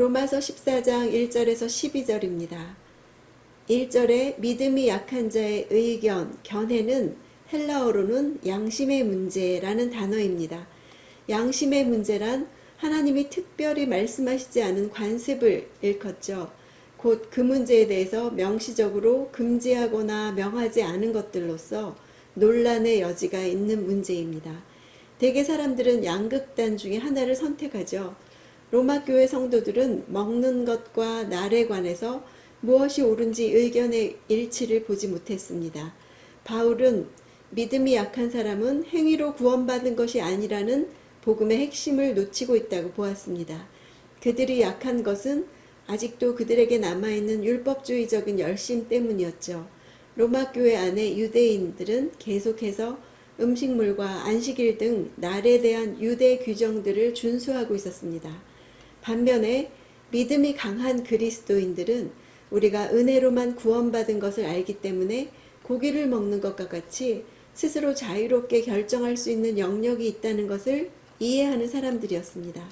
로마서 14장 1절에서 12절입니다. 1절에 믿음이 약한 자의 의견, 견해는 헬라어로는 양심의 문제라는 단어입니다. 양심의 문제란 하나님이 특별히 말씀하시지 않은 관습을 일컫죠. 곧 그 문제에 대해서 명시적으로 금지하거나 명하지 않은 것들로서 논란의 여지가 있는 문제입니다. 대개 사람들은 양극단 중에 하나를 선택하죠. 로마 교회 성도들은 먹는 것과 날에 관해서 무엇이 옳은지 의견의 일치를 보지 못했습니다. 바울은 믿음이 약한 사람은 행위로 구원받은 것이 아니라는 복음의 핵심을 놓치고 있다고 보았습니다. 그들이 약한 것은 아직도 그들에게 남아있는 율법주의적인 열심 때문이었죠. 로마 교회 안에 유대인들은 계속해서 음식물과 안식일 등 날에 대한 유대 규정들을 준수하고 있었습니다. 반면에 믿음이 강한 그리스도인들은 우리가 은혜로만 구원받은 것을 알기 때문에 고기를 먹는 것과 같이 스스로 자유롭게 결정할 수 있는 영역이 있다는 것을 이해하는 사람들이었습니다.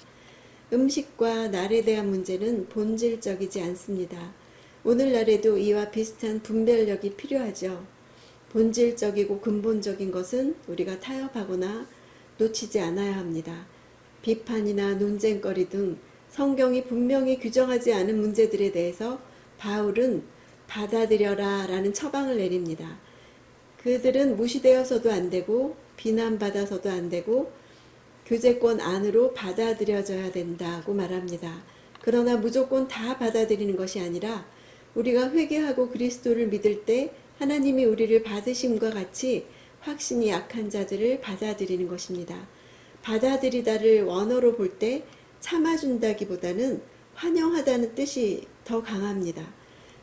음식과 날에 대한 문제는 본질적이지 않습니다. 오늘날에도 이와 비슷한 분별력이 필요하죠. 본질적이고 근본적인 것은 우리가 타협하거나 놓치지 않아야 합니다. 비판이나 논쟁거리 등 성경이 분명히 규정하지 않은 문제들에 대해서 바울은 받아들여라 라는 처방을 내립니다. 그들은 무시되어서도 안 되고 비난받아서도 안 되고 교제권 안으로 받아들여져야 된다고 말합니다. 그러나 무조건 다 받아들이는 것이 아니라 우리가 회개하고 그리스도를 믿을 때 하나님이 우리를 받으심과 같이 확신이 약한 자들을 받아들이는 것입니다. 받아들이다를 원어로 볼 때 참아준다기보다는 환영하다는 뜻이 더 강합니다.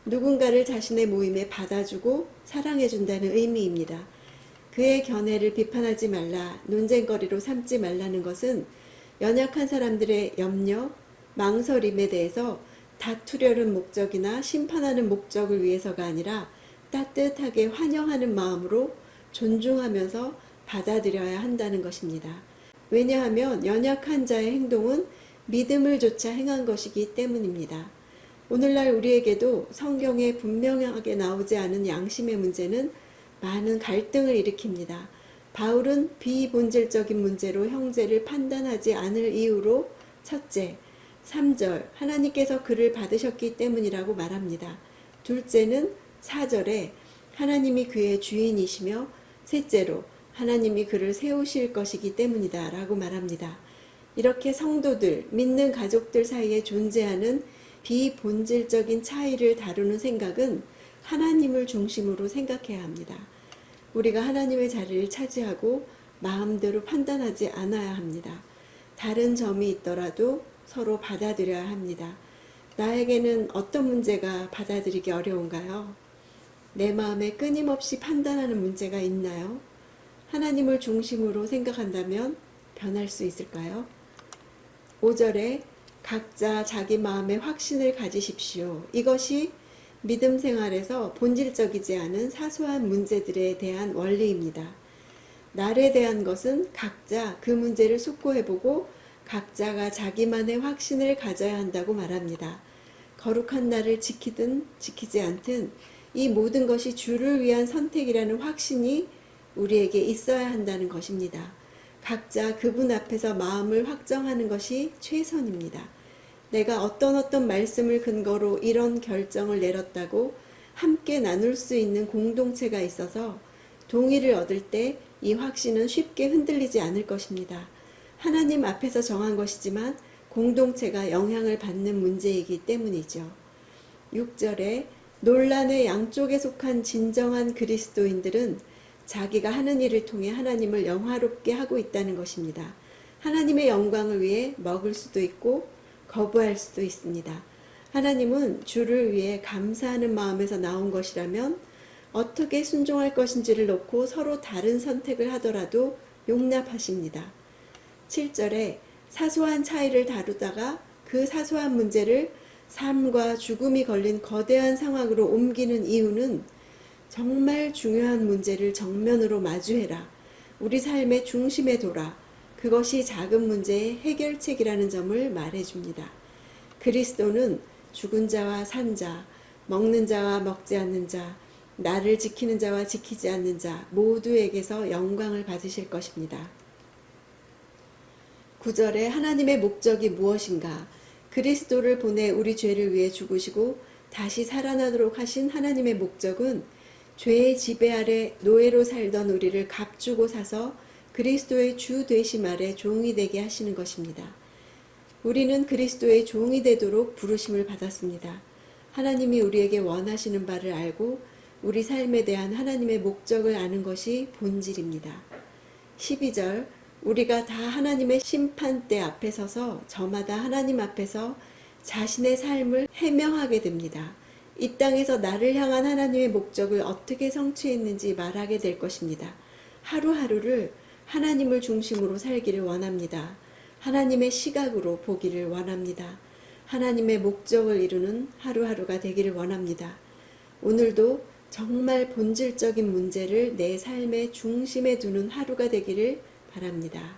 누군가를 자신의 모임에 받아주고 사랑해준다는 의미입니다. 그의 견해를 비판하지 말라, 논쟁거리로 삼지 말라는 것은 연약한 사람들의 염려, 망설임에 대해서 다투려는 목적이나 심판하는 목적을 위해서가 아니라 따뜻하게 환영하는 마음으로 존중하면서 받아들여야 한다는 것입니다. 왜냐하면 연약한 자의 행동은 믿음을 조차 행한 것이기 때문입니다. 오늘날 우리에게도 성경에 분명하게 나오지 않은 양심의 문제는 많은 갈등을 일으킵니다. 바울은 비본질적인 문제로 형제를 판단하지 않을 이유로 첫째, 3절 하나님께서 그를 받으셨기 때문이라고 말합니다. 둘째는 4절에 하나님이 그의 주인이시며 셋째로 하나님이 그를 세우실 것이기 때문이다 라고 말합니다. 이렇게 성도들, 믿는 가족들 사이에 존재하는 비본질적인 차이를 다루는 생각은 하나님을 중심으로 생각해야 합니다. 우리가 하나님의 자리를 차지하고 마음대로 판단하지 않아야 합니다. 다른 점이 있더라도 서로 받아들여야 합니다. 나에게는 어떤 문제가 받아들이기 어려운가요? 내 마음에 끊임없이 판단하는 문제가 있나요? 하나님을 중심으로 생각한다면 변할 수 있을까요? 5절에 각자 자기 마음의 확신을 가지십시오. 이것이 믿음 생활에서 본질적이지 않은 사소한 문제들에 대한 원리입니다. 날에 대한 것은 각자 그 문제를 숙고해보고 각자가 자기만의 확신을 가져야 한다고 말합니다. 거룩한 날을 지키든 지키지 않든 이 모든 것이 주를 위한 선택이라는 확신이 우리에게 있어야 한다는 것입니다. 각자 그분 앞에서 마음을 확정하는 것이 최선입니다. 내가 어떤 말씀을 근거로 이런 결정을 내렸다고 함께 나눌 수 있는 공동체가 있어서 동의를 얻을 때 이 확신은 쉽게 흔들리지 않을 것입니다. 하나님 앞에서 정한 것이지만 공동체가 영향을 받는 문제이기 때문이죠. 6절에 논란의 양쪽에 속한 진정한 그리스도인들은 자기가 하는 일을 통해 하나님을 영화롭게 하고 있다는 것입니다. 하나님의 영광을 위해 먹을 수도 있고 거부할 수도 있습니다. 하나님은 주를 위해 감사하는 마음에서 나온 것이라면 어떻게 순종할 것인지를 놓고 서로 다른 선택을 하더라도 용납하십니다. 7절에 사소한 차이를 다루다가 그 사소한 문제를 삶과 죽음이 걸린 거대한 상황으로 옮기는 이유는 정말 중요한 문제를 정면으로 마주해라. 우리 삶의 중심에 둬라. 그것이 작은 문제의 해결책이라는 점을 말해줍니다. 그리스도는 죽은 자와 산 자, 먹는 자와 먹지 않는 자, 나를 지키는 자와 지키지 않는 자 모두에게서 영광을 받으실 것입니다. 9절에 하나님의 목적이 무엇인가? 그리스도를 보내 우리 죄를 위해 죽으시고 다시 살아나도록 하신 하나님의 목적은 죄의 지배 아래 노예로 살던 우리를 값주고 사서 그리스도의 주 되심 아래 종이 되게 하시는 것입니다. 우리는 그리스도의 종이 되도록 부르심을 받았습니다. 하나님이 우리에게 원하시는 바를 알고 우리 삶에 대한 하나님의 목적을 아는 것이 본질입니다. 12절 우리가 다 하나님의 심판대 앞에 서서 저마다 하나님 앞에서 자신의 삶을 해명하게 됩니다. 이 땅에서 나를 향한 하나님의 목적을 어떻게 성취했는지 말하게 될 것입니다. 하루하루를 하나님을 중심으로 살기를 원합니다. 하나님의 시각으로 보기를 원합니다. 하나님의 목적을 이루는 하루하루가 되기를 원합니다. 오늘도 정말 본질적인 문제를 내 삶의 중심에 두는 하루가 되기를 바랍니다.